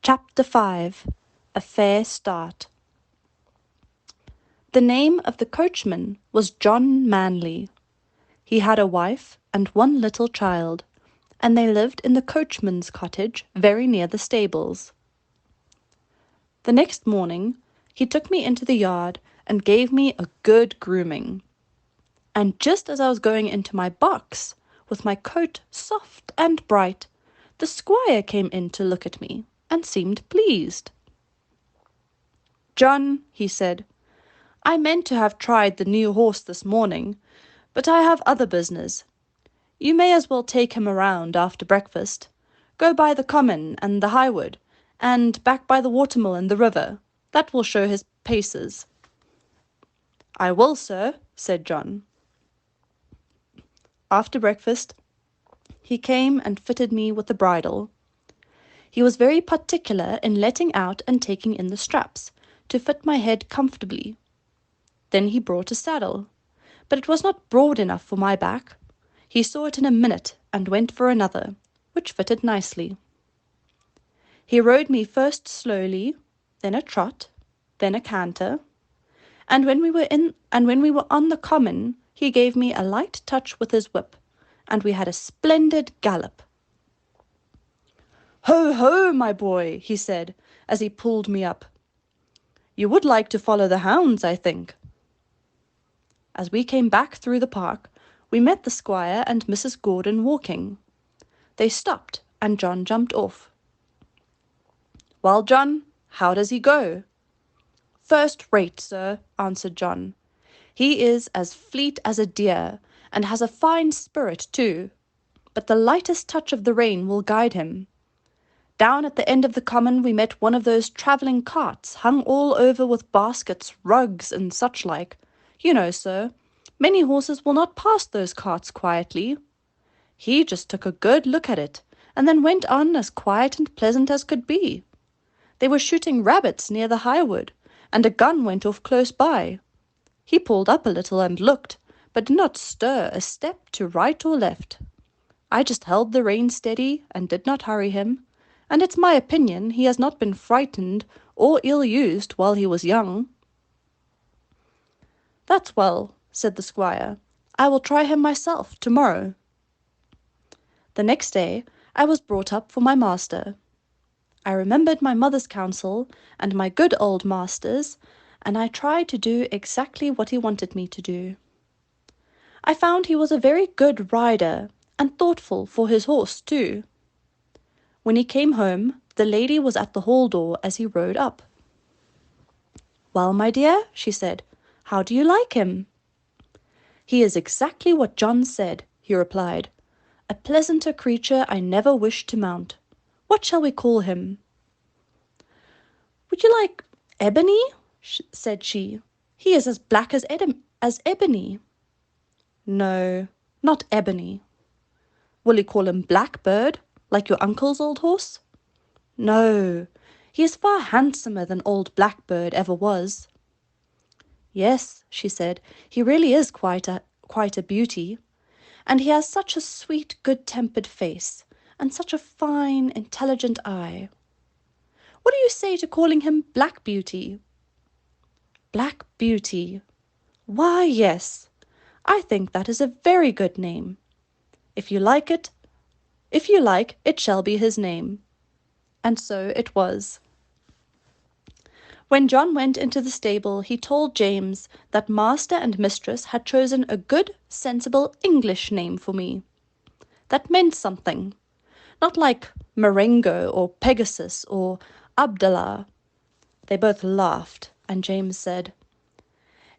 Chapter 5. A Fair Start. The name of the coachman was John Manley. He had a wife and one little child, and they lived in the coachman's cottage very near the stables. The next morning he took me into the yard and gave me a good grooming. And just as I was going into my box, with my coat soft and bright, the squire came in to look at me, and seemed pleased. "John," he said, "I meant to have tried the new horse this morning, but I have other business. You may as well take him around after breakfast. Go by the common and the highwood, and back by the watermill and the river. That will show his paces." "I will, sir," said John. After breakfast, he came and fitted me with the bridle. He was very particular in letting out and taking in the straps, to fit my head comfortably. Then he brought a saddle, but it was not broad enough for my back. He saw it in a minute and went for another, which fitted nicely. He rode me first slowly, then a trot, then a canter, and when we were on the common, he gave me a light touch with his whip, and we had a splendid gallop. "Ho, ho, my boy," he said, as he pulled me up. "You would like to follow the hounds, I think." As we came back through the park, we met the squire and Mrs. Gordon walking. They stopped, and John jumped off. "Well, John, how does he go?" "First rate, sir," answered John. "He is as fleet as a deer, and has a fine spirit too. But the lightest touch of the rein will guide him. Down at the end of the common we met one of those travelling carts, hung all over with baskets, rugs, and such like. You know, sir, many horses will not pass those carts quietly. He just took a good look at it, and then went on as quiet and pleasant as could be. They were shooting rabbits near the highwood, and a gun went off close by. He pulled up a little and looked, but did not stir a step to right or left. I just held the rein steady and did not hurry him, and it's my opinion he has not been frightened or ill-used while he was young." "That's well," said the squire. "I will try him myself tomorrow." The next day I was brought up for my master. I remembered my mother's counsel and my good old master's, and I tried to do exactly what he wanted me to do. I found he was a very good rider, and thoughtful for his horse too. When he came home, the lady was at the hall door as he rode up. "Well, my dear," she said, "how do you like him?" "He is exactly what John said," he replied. "A pleasanter creature I never wished to mount. What shall we call him?" "Would you like Ebony?" said she. "He is as black as ebony." "No, not Ebony." "Will you call him Blackbird, like your uncle's old horse?" "No, he is far handsomer than old Blackbird ever was." "Yes," she said, "he really is quite a beauty. And he has such a sweet, good-tempered face, and such a fine, intelligent eye. What do you say to calling him Black Beauty?" "Black Beauty. Why, yes, I think that is a very good name. If you like, it shall be his name." And so it was. When John went into the stable, he told James that master and mistress had chosen a good, sensible English name for me. That meant something. Not like Marengo or Pegasus or Abdallah. They both laughed, and James said,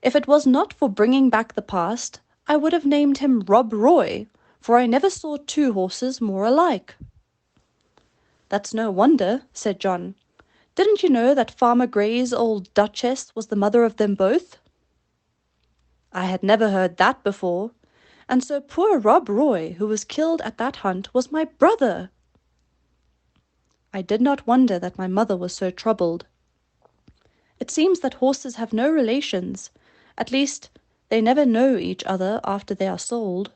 "If it was not for bringing back the past, I would have named him Rob Roy, for I never saw two horses more alike." "That's no wonder," said John. "Didn't you know that Farmer Gray's old Duchess was the mother of them both?" I had never heard that before, and so poor Rob Roy, who was killed at that hunt, was my brother. I did not wonder that my mother was so troubled. It seems that horses have no relations, at least they never know each other after they are sold.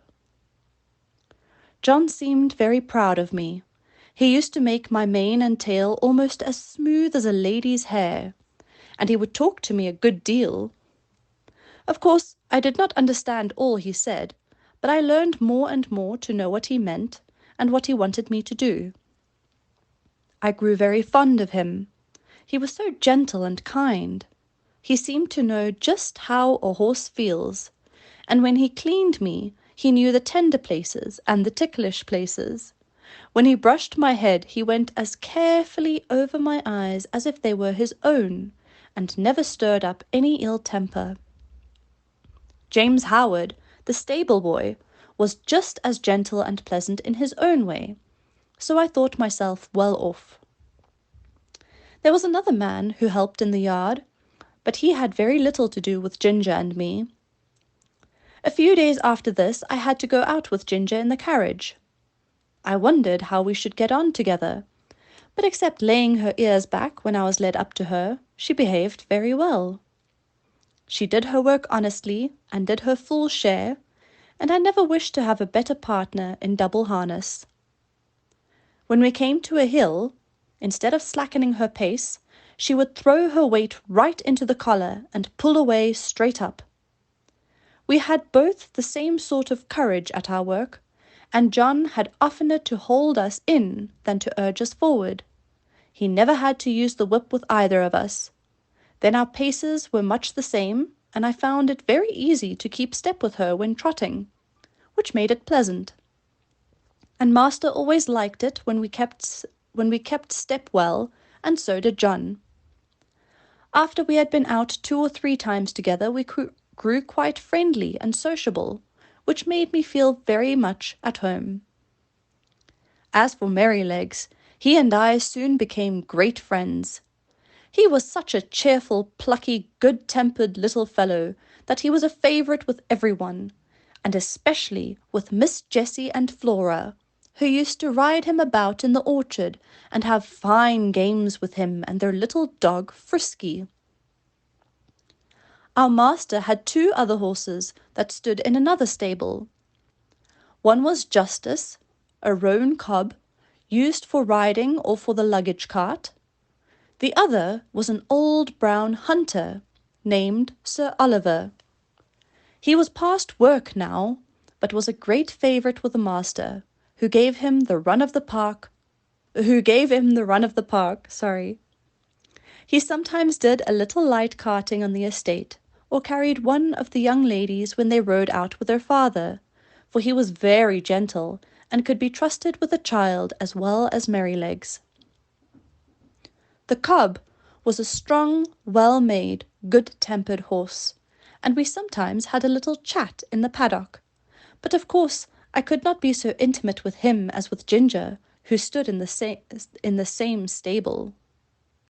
John seemed very proud of me. He used to make my mane and tail almost as smooth as a lady's hair, and he would talk to me a good deal. Of course, I did not understand all he said, but I learned more and more to know what he meant and what he wanted me to do. I grew very fond of him. He was so gentle and kind. He seemed to know just how a horse feels, and when he cleaned me, he knew the tender places and the ticklish places. When he brushed my head, he went as carefully over my eyes as if they were his own, and never stirred up any ill temper. James Howard, the stable boy, was just as gentle and pleasant in his own way, so I thought myself well off. There was another man who helped in the yard, but he had very little to do with Ginger and me. A few days after this I had to go out with Ginger in the carriage. I wondered how we should get on together, but except laying her ears back when I was led up to her, she behaved very well. She did her work honestly and did her full share, and I never wished to have a better partner in double harness. When we came to a hill, instead of slackening her pace, she would throw her weight right into the collar and pull away straight up. We had both the same sort of courage at our work, and John had oftener to hold us in than to urge us forward. He never had to use the whip with either of us. Then our paces were much the same, and I found it very easy to keep step with her when trotting, which made it pleasant. And Master always liked it when we kept step well, and so did John. After we had been out 2 or 3 times together, we grew quite friendly and sociable, which made me feel very much at home. As for Merrylegs, he and I soon became great friends. He was such a cheerful, plucky, good-tempered little fellow that he was a favourite with everyone, and especially with Miss Jessie and Flora, who used to ride him about in the orchard and have fine games with him and their little dog Frisky. Our master had 2 other horses that stood in another stable. One was Justice, a roan cob, used for riding or for the luggage cart. The other was an old brown hunter, named Sir Oliver. He was past work now, but was a great favourite with the master, who gave him the run of the park. He sometimes did a little light carting on the estate, or carried one of the young ladies when they rode out with their father, for he was very gentle, and could be trusted with a child as well as Merrylegs. The cob was a strong, well-made, good-tempered horse, and we sometimes had a little chat in the paddock, but of course I could not be so intimate with him as with Ginger, who stood in the same stable.